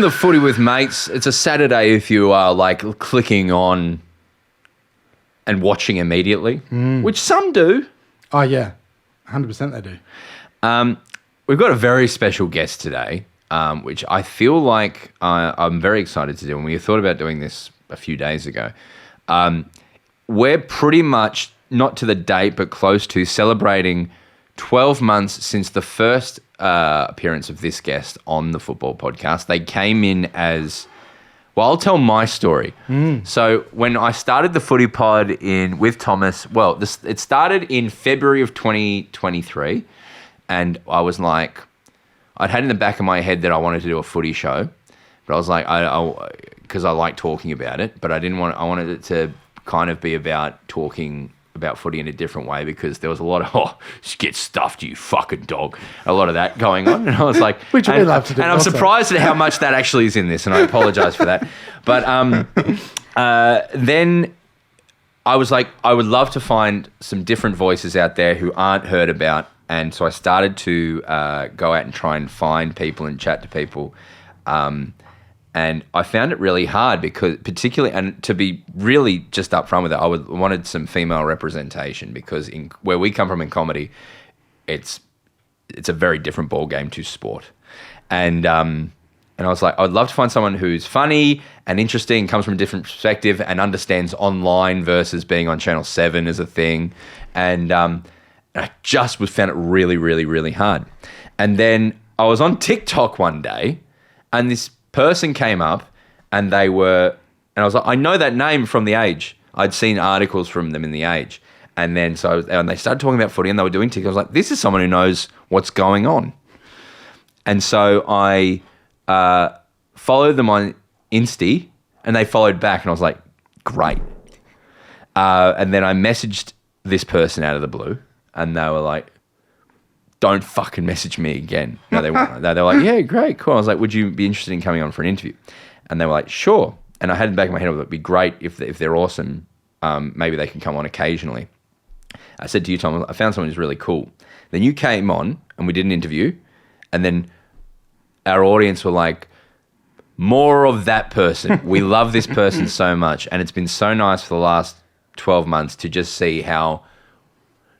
the Footy with Mates. It's a Saturday if you are like clicking on and watching immediately, which some do. Oh, yeah. 100% they do. We've got a very special guest today, which I feel like I'm very excited to do. And we thought about doing this a few days ago. We're pretty much, not to the date, but close to celebrating 12 months since the first appearance of this guest on the football podcast. They came in as, well, I'll tell my story. So when I started the Footy Pod with Thomas, it started in February of 2023, and I was like, I'd had in the back of my head that I wanted to do a footy show, but I was like, because I like talking about it, but I wanted it to kind of be about talking about footy in a different way, because there was a lot of, get stuffed, you fucking dog. A lot of that going on. And I was like... Which we love to do. And I'm surprised at how much that actually is in this, and I apologise for that. But then I was like, I would love to find some different voices out there who aren't heard about. And so I started to go out and try and find people and chat to people. And I found it really hard because particularly, and to be really just upfront with it, I wanted some female representation, because where we come from in comedy, it's a very different ball game to sport. And I was like, I'd love to find someone who's funny and interesting, comes from a different perspective, and understands online versus being on Channel 7 as a thing. And I just found it really, really, really hard. And then I was on TikTok one day, and this person came up, and I was like, I know that name from The Age. I'd seen articles from them in The Age. And then and they started talking about footy, and they were doing TikTok. I was like, this is someone who knows what's going on. And so I followed them on Insta, and they followed back, and I was like, great. And then I messaged this person out of the blue, and they were like, don't fucking message me again. No, they were like, yeah, great, cool. I was like, would you be interested in coming on for an interview? And they were like, sure. And I had in the back of my head, it would be great if they're awesome. Maybe they can come on occasionally. I said to you, Tom, I found someone who's really cool. Then you came on and we did an interview, and then our audience were like, more of that person. We love this person so much. And it's been so nice for the last 12 months to just see how...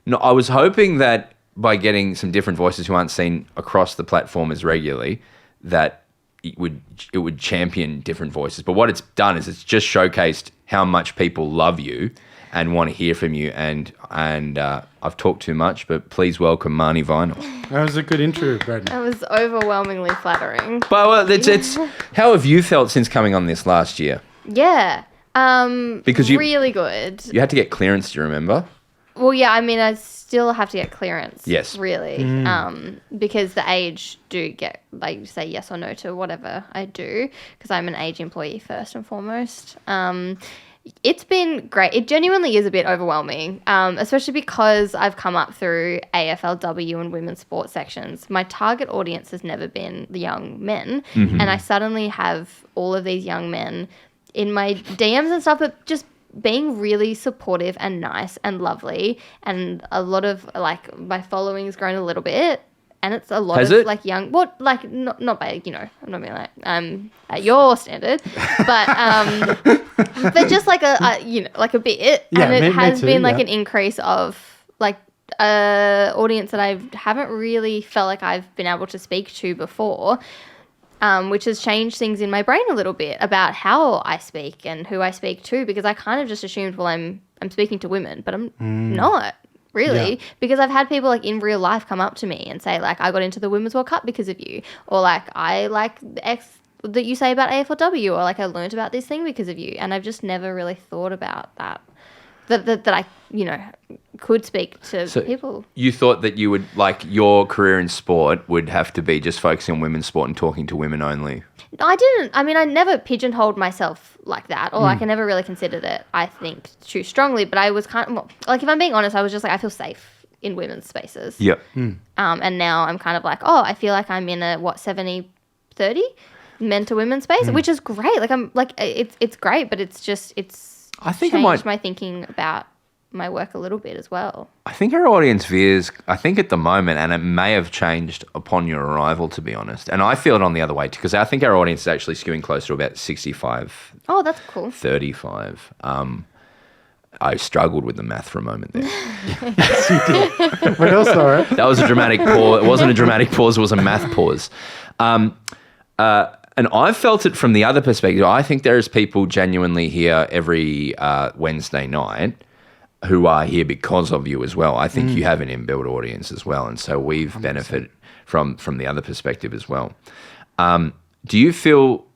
No, I was hoping that by getting some different voices who aren't seen across the platform as regularly, that it would champion different voices. But what it's done is it's just showcased how much people love you and want to hear from you. And I've talked too much, but please welcome Marnie Vinall. That was a good intro, Broden. That was overwhelmingly flattering. But it's how have you felt since coming on this last year? Yeah. Because really good. You had to get clearance, do you remember? Well, yeah, I mean, I still have to get clearance. Yes. Really. Because the Age do get, like, say yes or no to whatever I do, because I'm an Age employee first and foremost. It's been great. It genuinely is a bit overwhelming, especially because I've come up through AFLW and women's sports sections. My target audience has never been the young men, and I suddenly have all of these young men in my DMs and stuff, but just being really supportive and nice and lovely, and a lot of, like, my following's grown a little bit, and it's a lot like young, not by, I'm not being like at your standard, but but just like like a bit, yeah, and it has been like yeah. an increase of like audience that I haven't really felt like I've been able to speak to before. Which has changed things in my brain a little bit about how I speak and who I speak to, because I kind of just assumed, well, I'm speaking to women, but I'm not really, because I've had people like in real life come up to me and say, like, I got into the Women's World Cup because of you, or like, I like the X that you say about AFLW, or like, I learned about this thing because of you, and I've just never really thought about that I could speak to people. You thought that you would, like, your career in sport would have to be just focusing on women's sport and talking to women only? No, I didn't. I mean, I never pigeonholed myself like that, or like I never really considered it, I think, too strongly, but I was kind of, like, if I'm being honest, I was just like, I feel safe in women's spaces. Yep. And now I'm kind of like, I feel like I'm in a 70-30 men to women space, which is great. Like, I'm like, it's great, but it's just, I think changed my thinking about my work a little bit as well. I think our audience veers, I think at the moment, and it may have changed upon your arrival, to be honest. And I feel it on the other way too, because I think our audience is actually skewing closer to about 65. Oh, that's cool. 35. I struggled with the math for a moment there. Yes, you did. But also, right? That was a dramatic pause. It wasn't a dramatic pause. It was a math pause. And I've felt it from the other perspective. I think there's people genuinely here every Wednesday night who are here because of you as well. I think you have an inbuilt audience as well. And so we've 100%. Benefited from the other perspective as well. Do you feel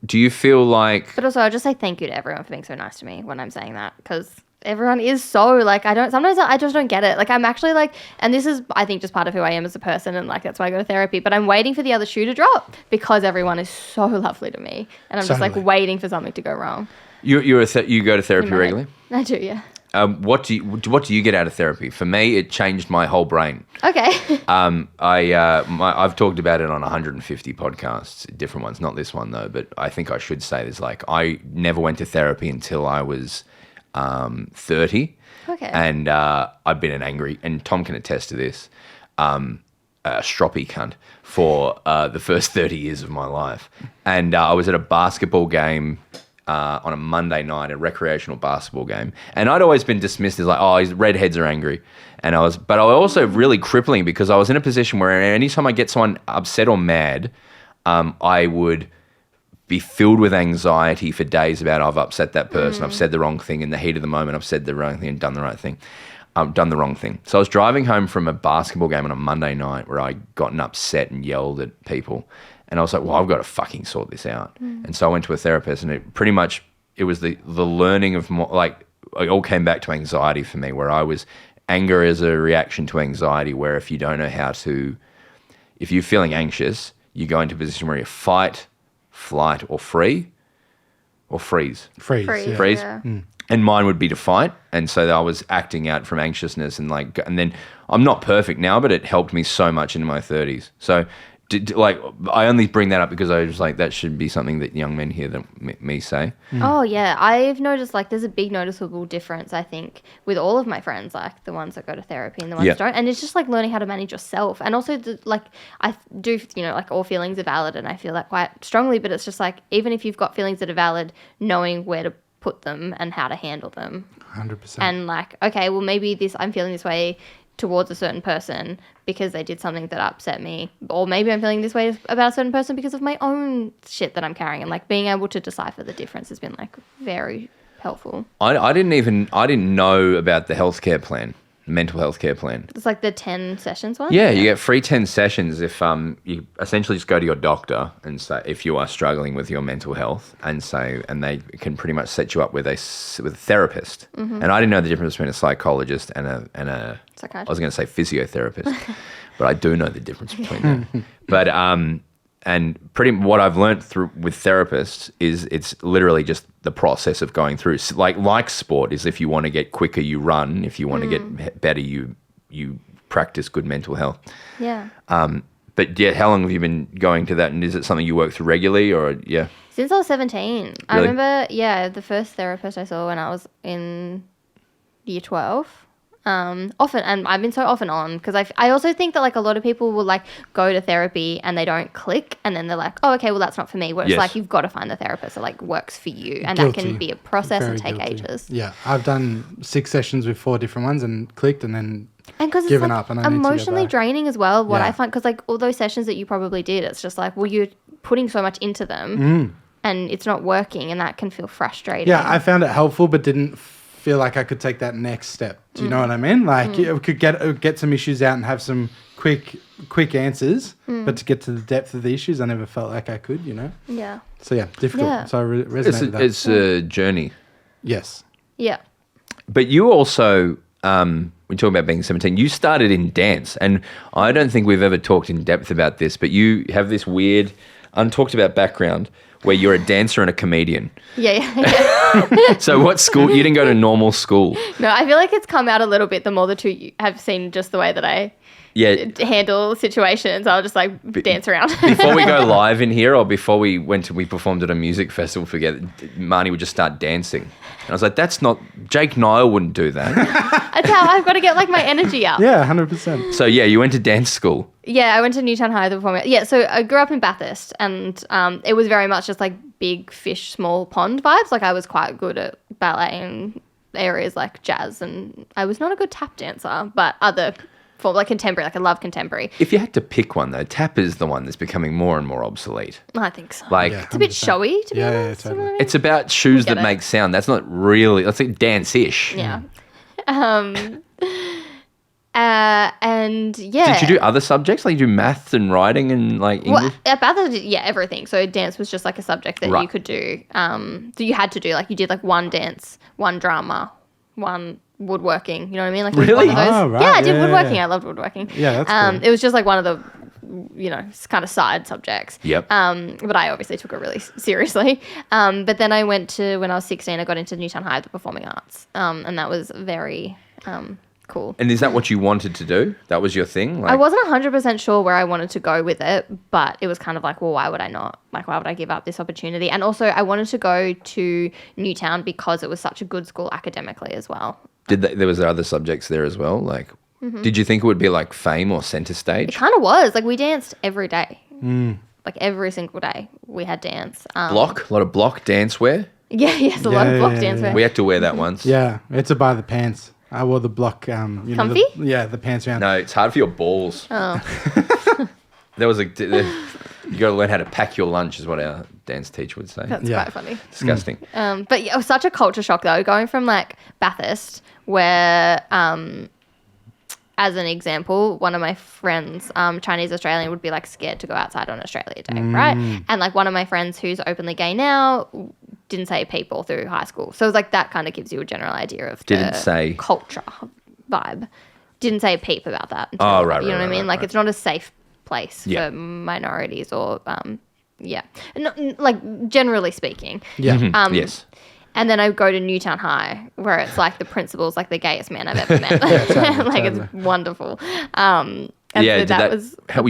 like... But also, I'll just say thank you to everyone for being so nice to me when I'm saying that, because everyone is so, like, sometimes I just don't get it. Like, I'm actually like, and this is, I think, just part of who I am as a person, and like, that's why I go to therapy, but I'm waiting for the other shoe to drop because everyone is so lovely to me. And I'm just like waiting for something to go wrong. You go to therapy regularly? I do, yeah. What do you get out of therapy? For me, it changed my whole brain. Okay. I've talked about it on 150 podcasts, different ones, not this one though, but I think I should say this. Like, I never went to therapy until I was 30. Okay. And I've been an angry, and Tom can attest to this, a stroppy cunt for the first 30 years of my life. And I was at a basketball game on a Monday night, a recreational basketball game. And I'd always been dismissed as like, oh, redheads are angry. But I was also really crippling because I was in a position where anytime I get someone upset or mad, I would be filled with anxiety for days about I've upset that person. I've said the wrong thing in the heat of the moment. I've said the wrong thing and done the right thing. I've done the wrong thing. So I was driving home from a basketball game on a Monday night where I'd gotten upset and yelled at people. And I was like, well, I've got to fucking sort this out. And so I went to a therapist, and it was the learning of more, like, it all came back to anxiety for me, where I was anger as a reaction to anxiety, where if you don't know if you're feeling anxious, you go into a position where you fight, flight, or freeze. Freeze. Yeah. And mine would be to fight. And so I was acting out from anxiousness, and then I'm not perfect now, but it helped me so much in my 30s. So I only bring that up because I was like, that should be something that young men hear me say. Oh, yeah. I've noticed, like, there's a big noticeable difference, I think, with all of my friends, like the ones that go to therapy and the ones that don't. And it's just, like, learning how to manage yourself. And also, I do, like, all feelings are valid, and I feel that quite strongly. But it's just, like, even if you've got feelings that are valid, knowing where to put them and how to handle them. 100%. And, like, okay, well, maybe I'm feeling this way towards a certain person because they did something that upset me, or maybe I'm feeling this way about a certain person because of my own shit that I'm carrying, and like being able to decipher the difference has been like very helpful. I didn't know about the healthcare plan, mental health care plan. It's like the 10 sessions one? Yeah, you get free 10 sessions if you essentially just go to your doctor and say if you are struggling with your mental health, and they can pretty much set you up with a therapist. And I didn't know the difference between a psychologist and a psychiatrist. I was going to say physiotherapist, but I do know the difference between that. But and what I've learned with therapists is it's literally just the process of going through. Like sport is, if you want to get quicker, you run. If you want to get better, you practice good mental health. Yeah. But yeah, how long have you been going to that? And is it something you work through regularly, or yeah? Since I was 17. Really? I remember, the first therapist I saw when I was in year 12. Often, and I've been so off and on, because I also think that like a lot of people will like go to therapy and they don't click, and then they're like, oh, okay, well that's not for me. Where it's like you've got to find the therapist that like works for you, and that can be a process and take ages. Yeah, I've done 6 sessions with 4 different ones and clicked, and then because given it's up, like and I emotionally draining as well. What I find, because like all those sessions that you probably did, it's just like, well, you're putting so much into them, and it's not working, and that can feel frustrating. Yeah, I found it helpful, but didn't feel like I could take that next step. Do you know what I mean? Like, you could get some issues out and have some quick answers, but to get to the depth of the issues, I never felt like I could, Yeah. So yeah, difficult. Yeah. So I resonated with that. It's a journey. Yes. Yeah. But you also, we talk about being 17, you started in dance, and I don't think we've ever talked in depth about this, but you have this weird, untalked about background where you're a dancer and a comedian. Yeah. So what school? You didn't go to normal school. No, I feel like it's come out a little bit the more the two have seen just the way that I handle situations. I'll just like dance around. Before we go live in here, or before we performed at a music festival together, Marnie would just start dancing. And I was like, that's not, Jake Niall wouldn't do that. That's how I've got to get like my energy up. Yeah, 100%. So yeah, you went to dance school. Yeah, I went to Newtown High, the performing. Yeah, so I grew up in Bathurst, and it was very much just like big fish, small pond vibes. Like I was quite good at ballet and areas like jazz, and I was not a good tap dancer, but other form like contemporary, like I love contemporary. If you had to pick one though, tap is the one that's becoming more and more obsolete. I think so. Like it's a bit showy, to be honest. Yeah, totally. it's about shoes that make sound. That's not really. That's like dance-ish. Yeah. And yeah. Did you do other subjects? Like you do maths and writing and like English? Well, at Bathurst, yeah, everything. So dance was just like a subject that you could do. So you had to do like you did like one dance, one drama, one woodworking. You know what I mean? Like really? One of those. Oh, right. Yeah, I did woodworking. Yeah. I loved woodworking. Yeah, that's cool. It was just like one of the kind of side subjects. Yep. But I obviously took it really seriously. But then I went to, when I was 16, I got into Newtown High, the performing arts. And that was very cool. And is that what you wanted to do? That was your thing? Like, I wasn't 100% sure where I wanted to go with it, but it was kind of like, well, why would I not? Like, why would I give up this opportunity? And also, I wanted to go to Newtown because it was such a good school academically as well. There was other subjects there as well? Like, did you think it would be like fame or centre It stage? kind of was. Like, we danced every day. Like, every single day we had dance. Block? A lot of block dance wear? Yeah, yes, a lot of block dance. We had to wear that once. Yeah, we had to buy the pants. I wore the block. Comfy? The pants around. No, it's hard for your balls. Oh. You got to learn how to pack your lunch, is what our dance teacher would say. That's quite funny. Disgusting. But yeah, it was such a culture shock though, going from like Bathurst, where as an example, one of my friends, Chinese Australian, would be like scared to go outside on Australia Day, right? And like one of my friends who's openly gay now didn't say peep all through high school. So it was like that kind of gives you a general idea of the culture vibe. Didn't say a peep about that. Until, right. You know what I mean? Like it's not a safe place Yeah. for minorities or, like generally speaking. Yeah. Yes. And then I go to Newtown High, where it's like the principal's like the gayest man I've ever met. Like it's wonderful. And Yeah, so that was how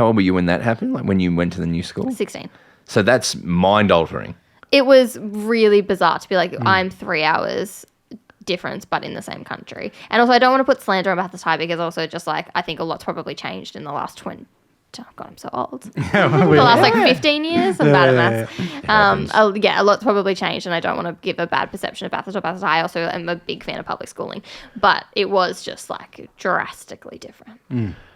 old were you when that happened? Like when you went to the new school? 16. So that's mind-altering. It was really bizarre to be like, I'm 3 hours difference, but in the same country. And also, I don't want to put slander on Bathurst High because also just like, I think a lot's probably changed in the last 20. Oh God, I'm so old. The last like 15 years, I'm bad at maths. A lot's probably changed, and I don't want to give a bad perception of Bathurst or Bathurst High. I also am a big fan of public schooling, but it was just like drastically different.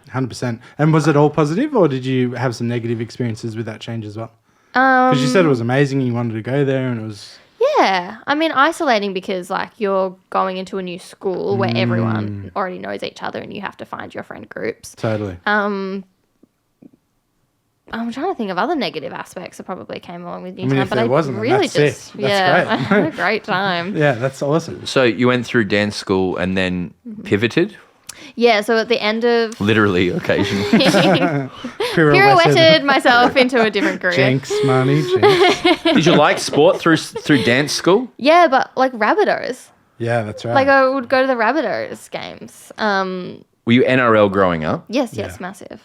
100%. And was it all positive, or did you have some negative experiences with that change as well? Because you said it was amazing and you wanted to go there, and it was... Yeah. I mean, isolating because, like, you're going into a new school where everyone already knows each other and you have to find your friend groups. Totally. I'm trying to think of other negative aspects that probably came along with Newtown. If there wasn't, really that's just... sick. That's I had a great time. Yeah, that's awesome. So you went through dance school and then pivoted? Yeah, so at the end of... Literally, occasionally. pirouetted myself into a different career. Jinx, Marnie, jinx. Did you like sport through dance school? Yeah, but like Rabbitohs. Yeah, that's right. Like I would go to the Rabbitohs games. Were you NRL growing up? Yes, Yeah. massive.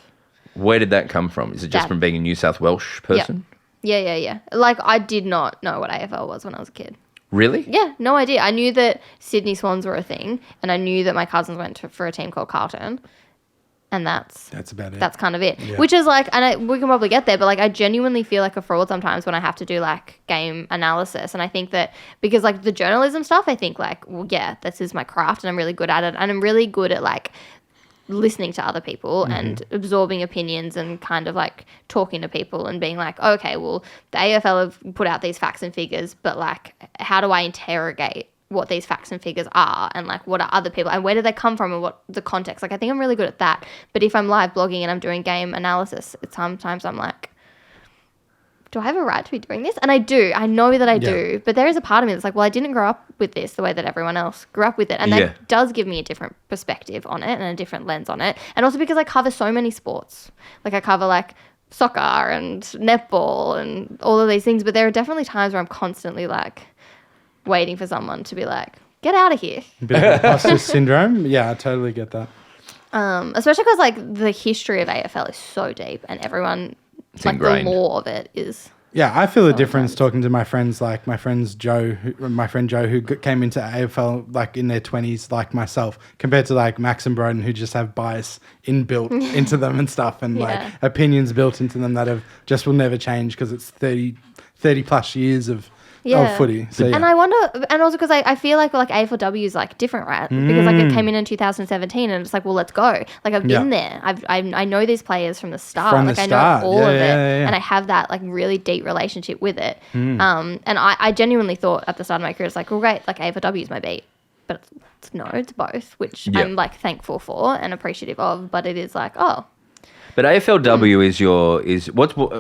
Where did that come from? Is it just Dad. from being a New South Welsh person? Yeah. Like I did not know what AFL was when I was a kid. Really? Yeah, no idea. I knew that Sydney Swans were a thing, and I knew that my cousins went for a team called Carlton, and that's about it. That's kind of it. Yeah. Which is like, and we can probably get there, but like I genuinely feel like a fraud sometimes when I have to do like game analysis, and I think that because like the journalism stuff, I think like, well, yeah, this is my craft, and I'm really good at it, and I'm really good at like listening to other people and absorbing opinions and kind of like talking to people and being like, okay, well, the AFL have put out these facts and figures, but like, how do I interrogate what these facts and figures are and like what are other people and where do they come from and what the context? Like, I think I'm really good at that. But if I'm live blogging and I'm doing game analysis, sometimes I'm like, do I have a right to be doing this? And I do. I know that I do. But there is a part of me that's like, well, I didn't grow up with this the way that everyone else grew up with it. And that does give me a different perspective on it and a different lens on it. And also because I cover so many sports. Like I cover like soccer and netball and all of these things. But there are definitely times where I'm constantly like waiting for someone to be like, get out of here. A bit of imposter syndrome. Yeah, I totally get that. Especially because like the history of AFL is so deep and everyone, It's like ingrained. the law of it is. Yeah, I feel a difference intense. talking to my friends, like my friend Joe, who came into AFL like in their 20s, like myself, compared to like Max and Broden, who just have bias inbuilt into them and stuff, and like Yeah. opinions built into them that have just will never change because it's 30 plus years of footy. So yeah. And I wonder, and also because I feel like AFLW is like different, right? Because like it came in 2017, and it's like, well, let's go. Like I've been there. I know these players from the start. From the like start. I know all of it, Yeah. and I have that like really deep relationship with it. And I genuinely thought at the start of my career, it's like, well, great, like AFLW is my beat, but it's both, which Yeah. I'm like thankful for and appreciative of. But it is like, oh, But AFLW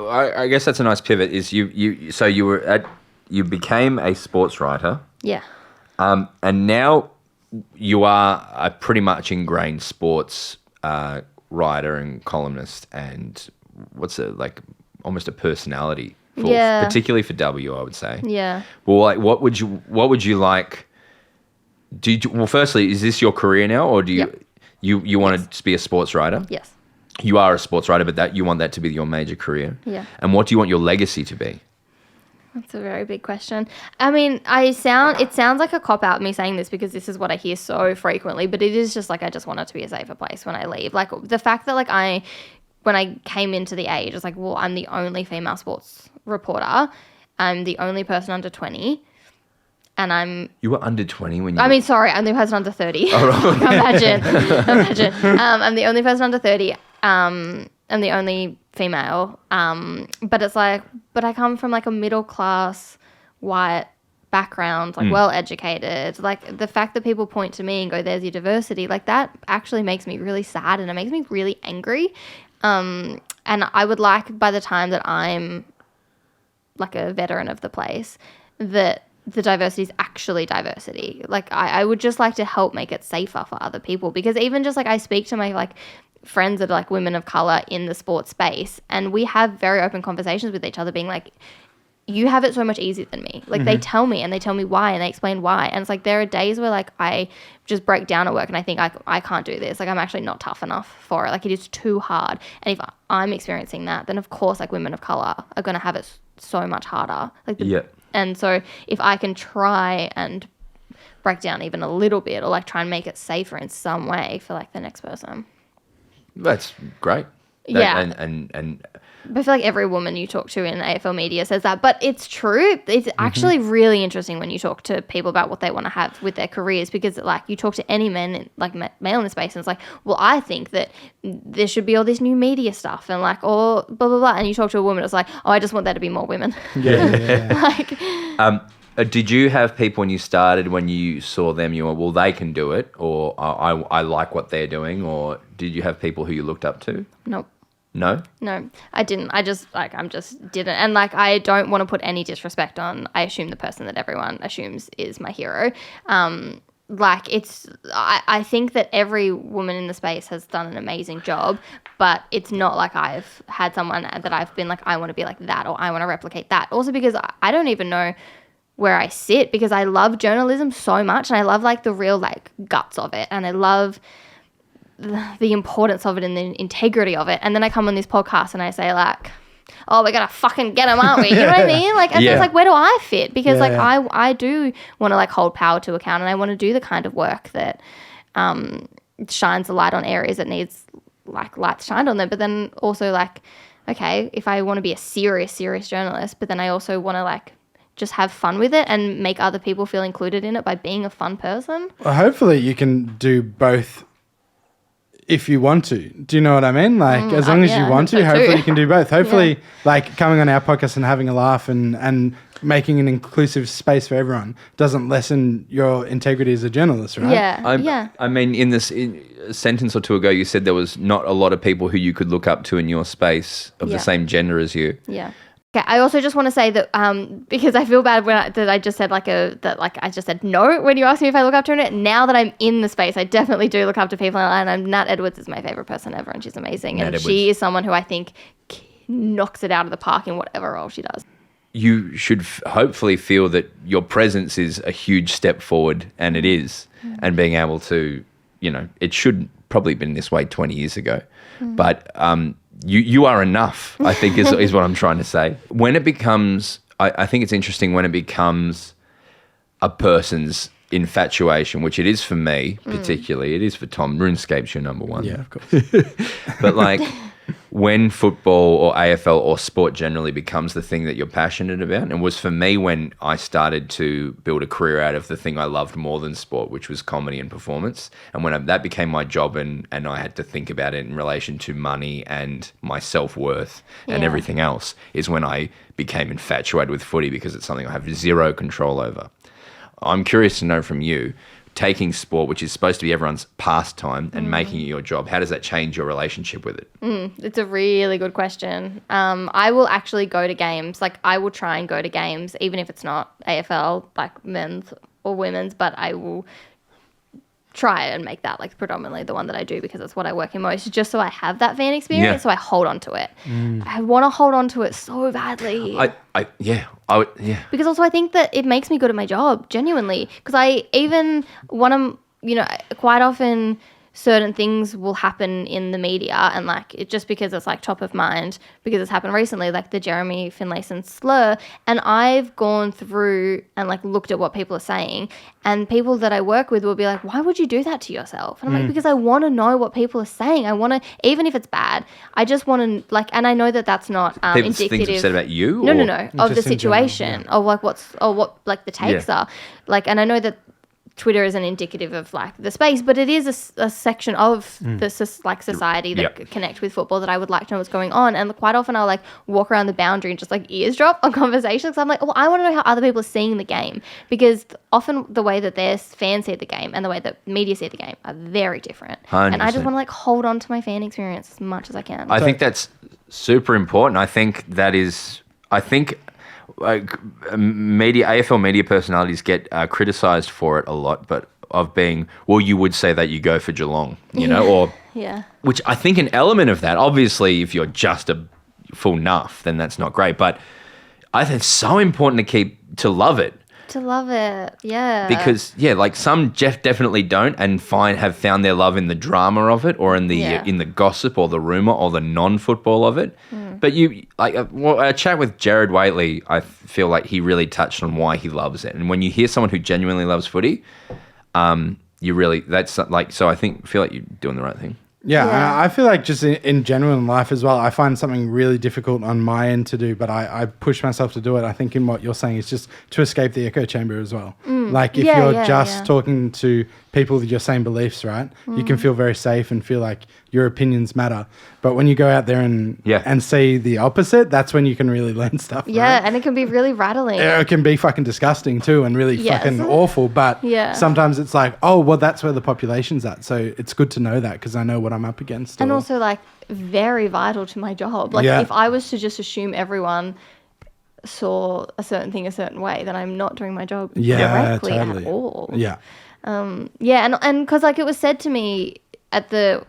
I guess that's a nice pivot. Is you became a sports writer, yeah, and now you are a pretty much ingrained sports writer and columnist, and almost a personality, particularly for W, I would say. yeah. Well, like, what would you like? Well, firstly, is this your career now, or do you Yep. you want to be a sports writer? Yes. You are a sports writer, but that you want that to be your major career. Yeah. And what do you want your legacy to be? That's a very big question. I mean, it sounds like a cop-out me saying this because this is what I hear so frequently, but it is just like I just want it to be a safer place when I leave. Like the fact that like when I came into the Age, it's like, well, I'm the only female sports reporter. I'm the only person under 20. And You were under 20 when you... I'm the person under 30. Imagine. I'm the only person under 30. I'm the only female. But it's like, but I come from like a middle class white background, like well educated. Like the fact that people point to me and go, "There's your diversity," like that actually makes me really sad and it makes me really angry. And I would like by the time that I'm like a veteran of the place, that the diversity is actually diversity. Like I would just like to help make it safer for other people, because even just like I speak to my like friends that are like women of color in the sports space, and we have very open conversations with each other being like, you have it so much easier than me. Like they tell me why and they explain why. And it's like, there are days where like I just break down at work and I think I can't do this. Like I'm actually not tough enough for it. Like it is too hard. And if I'm experiencing that, then of course like women of color are going to have it so much harder. Like And so if I can try and break down even a little bit, or like try and make it safer in some way for like the next person. That's great. Yeah. And I feel like every woman you talk to in AFL media says that, but it's true. It's actually really interesting when you talk to people about what they want to have with their careers, because like you talk to any men, like male in the space, and it's like, well, I think that there should be all this new media stuff and like all blah blah blah, and you talk to a woman, it's like, oh, I just want there to be more women. Like, did you have people when you started, when you saw them, you were, well, they can do it, or I like what they're doing, or did you have people who you looked up to? nope. No? No, I didn't. I just didn't. And like, I don't want to put any disrespect on, I assume the person that everyone assumes is my hero. Like I think that every woman in the space has done an amazing job, but it's not like I've had someone that I've been like, I want to be like that, or I want to replicate that. Also because I don't even know where I sit, because I love journalism so much and I love like the real like guts of it, and I love the importance of it and the integrity of it. And then I come on this podcast and I say like, oh, we're gonna fucking get them, aren't we? You know what I mean? Like, and so it's like, where do I fit? Because I do want to like hold power to account, and I want to do the kind of work that shines the light on areas that needs like lights shined on them. But then also like, okay, if I want to be a serious journalist, but then I also want to like just have fun with it and make other people feel included in it by being a fun person. Well, hopefully you can do both if you want to. Do you know what I mean? Like, as long as you want to, hopefully you can do both. Hopefully, like, coming on our podcast and having a laugh and making an inclusive space for everyone doesn't lessen your integrity as a journalist, right? Yeah. I mean, in a sentence or two ago, you said there was not a lot of people who you could look up to in your space of the same gender as you. Yeah. Okay, I also just want to say that because I feel bad that I just said I just said no when you asked me if I look up to it. Now that I'm in the space, I definitely do look up to people, and Nat Edwards is my favorite person ever, and she's amazing, and she is someone who I think knocks it out of the park in whatever role she does. You should hopefully feel that your presence is a huge step forward, and it is, and being able to, it should probably been this way 20 years ago. But you are enough, I think, is what I'm trying to say. When it becomes, I think it's interesting when it becomes a person's infatuation, which it is for me particularly. It is for Tom. RuneScape's your number one. Yeah, of course. But like when football or AFL or sport generally becomes the thing that you're passionate about, and was for me when I started to build a career out of the thing I loved more than sport, which was comedy and performance. And when that became my job and I had to think about it in relation to money and my self-worth and everything else, is when I became infatuated with footy because it's something I have zero control over. I'm curious to know from you, taking sport, which is supposed to be everyone's pastime, and making it your job, how does that change your relationship with it? It's a really good question. I will actually go to games. Like, I will try and go to games, even if it's not AFL, like men's or women's, but I will try and make that like predominantly the one that I do because it's what I work in most, just so I have that fan experience, so I hold on to it. I want to hold on to it so badly. Because also I think that it makes me good at my job, genuinely. Because I even want to, quite often certain things will happen in the media and like it just because it's like top of mind because it's happened recently, like the Jeremy Finlayson slur, and I've gone through and like looked at what people are saying, and people that I work with will be like, why would you do that to yourself? And I'm like, because I want to know what people are saying. I want to, even if it's bad, I just want to like, and I know that that's not indicative. Things have said about you? No, of the situation, of like what like the takes are. Like, and I know that Twitter isn't indicative of like the space, but it is a section of the society that connect with football that I would like to know what's going on. And quite often I'll like walk around the boundary and just like eavesdrop on conversations. So I'm like, I want to know how other people are seeing the game, because often the way that their fans see the game and the way that media see the game are very different. 100%. And I just want to like hold on to my fan experience as much as I can. I think that's super important. I think like AFL media personalities get criticised for it a lot, but of being, well, you would say that you go for Geelong, or which I think an element of that, obviously, if you're just a full nuff, then that's not great. But I think it's so important to love it. To love it, yeah. Because like some definitely don't, and have found their love in the drama of it, or in the gossip, or the rumor, or the non-football of it. But you like a chat with Jared Waitley, I feel like he really touched on why he loves it. And when you hear someone who genuinely loves footy, you really so I feel like you're doing the right thing. Yeah. I feel like just in general in life as well, I find something really difficult on my end to do, but I push myself to do it. I think in what you're saying is just to escape the echo chamber as well. Like if you're just talking to people with your same beliefs, right, you can feel very safe and feel like your opinions matter. But when you go out there and see the opposite, that's when you can really learn stuff. Yeah, right? And it can be really rattling. It can be fucking disgusting too, and really fucking awful. But sometimes it's like, oh, well, that's where the population's at. So it's good to know that because I know what I'm up against. And also like very vital to my job. Like if I was to just assume everyone saw a certain thing a certain way, then I'm not doing my job correctly at all. Yeah. And because like it was said to me at the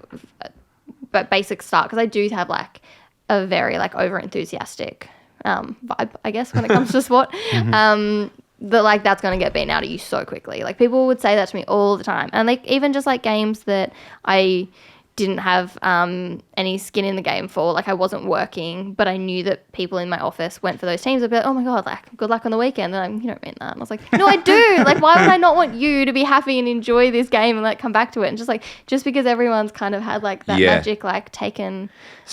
basic start, because I do have like a very like over enthusiastic vibe, I guess, when it comes to sport. That like that's going to get beaten out of you so quickly. Like people would say that to me all the time, and like even just like games that I didn't have any skin in the game for, like I wasn't working, but I knew that people in my office went for those teams. I'd be like, oh my god, like good luck on the weekend. And I'm, you don't mean that. And I was like, no, I do. Like why would I not want you to be happy and enjoy this game and like come back to it? And just because everyone's kind of had like that magic like taken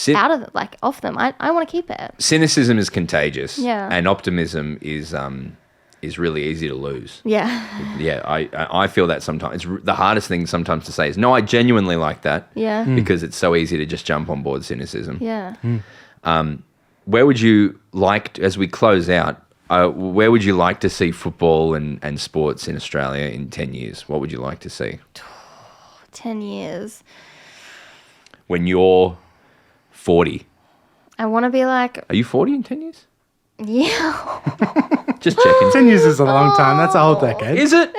out of it, like off them, I want to keep it. Cynicism is contagious. Yeah. And optimism is really easy to lose. Yeah. Yeah, I feel that sometimes. It's the hardest thing sometimes to say is, no, I genuinely like that. Yeah. Because it's so easy to just jump on board cynicism. Yeah. Where would you like, as we close out, where would you like to see football and sports in Australia in 10 years? What would you like to see? 10 years. When you're 40. I want to be like... Are you 40 in 10 years? Yeah. Just checking. 10 years is a long time. That's a whole decade. Is it?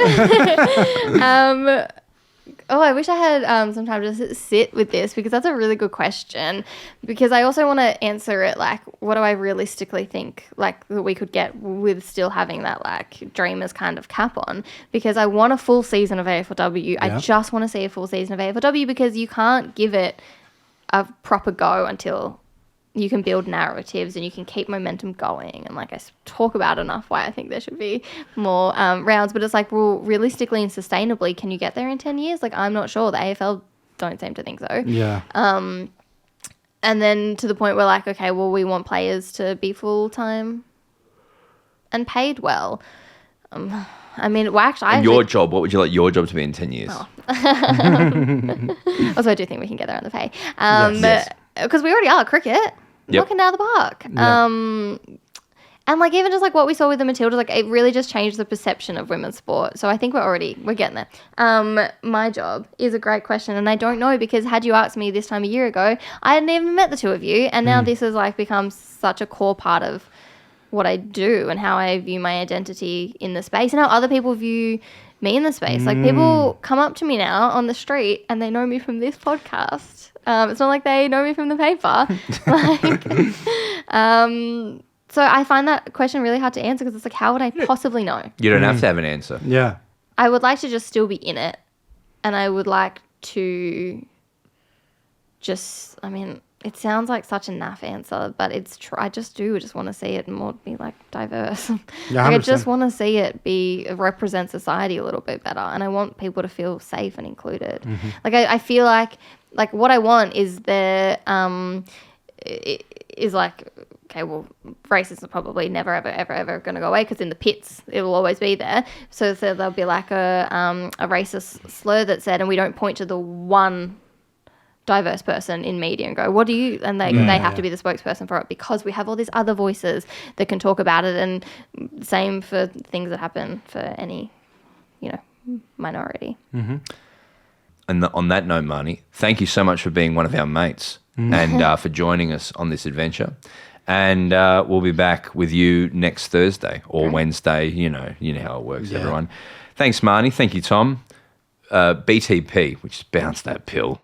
I wish I had some time to sit with this, because that's a really good question. Because I also want to answer it like, what do I realistically think like that we could get with still having that like dreamers kind of cap on? Because I want a full season of AFLW. Yeah. I just want to see a full season of AFLW, because you can't give it a proper go until you can build narratives and you can keep momentum going. And like I talk about enough why I think there should be more rounds, but it's like, well, realistically and sustainably, can you get there in 10 years? Like, I'm not sure. The AFL don't seem to think so. Yeah. And then to the point where like, okay, well, we want players to be full-time and paid well. I mean, well, actually, And your job, what would you like your job to be in 10 years? Oh. Also, I do think we can get there on the pay. Yes. Because we already are cricket. Yep. Knocking out of the park. Yeah. And like even just like what we saw with the Matildas, like it really just changed the perception of women's sport. So I think we're getting there. My job is a great question, and I don't know, because had you asked me this time a year ago, I hadn't even met the two of you, and now this has like become such a core part of what I do and how I view my identity in the space and how other people view me in the space. Like people come up to me now on the street and they know me from this podcast. It's not like they know me from the paper. So I find that question really hard to answer, because it's like, how would I possibly know? You don't have to have an answer. Yeah. I would like to just still be in it, and I would like to just, I mean, it sounds like such a naff answer, but it's true. I just want to see it more be like diverse. Yeah, Like I just 100%. want to see it represent society a little bit better, and I want people to feel safe and included. Like I feel like what I want is is like, okay, well, racism is probably never ever going to go away, because in the pits it will always be there. So there'll be like a racist slur that said, and we don't point to the one diverse person in media and go, what do you, and they have to be the spokesperson for it, because we have all these other voices that can talk about it. And same for things that happen for any, minority. And on that note, Marnie, thank you so much for being one of our mates and for joining us on this adventure. And we'll be back with you next Thursday or Wednesday. You know how it works, everyone. Thanks, Marnie. Thank you, Tom. BTP, which is bounce that pill.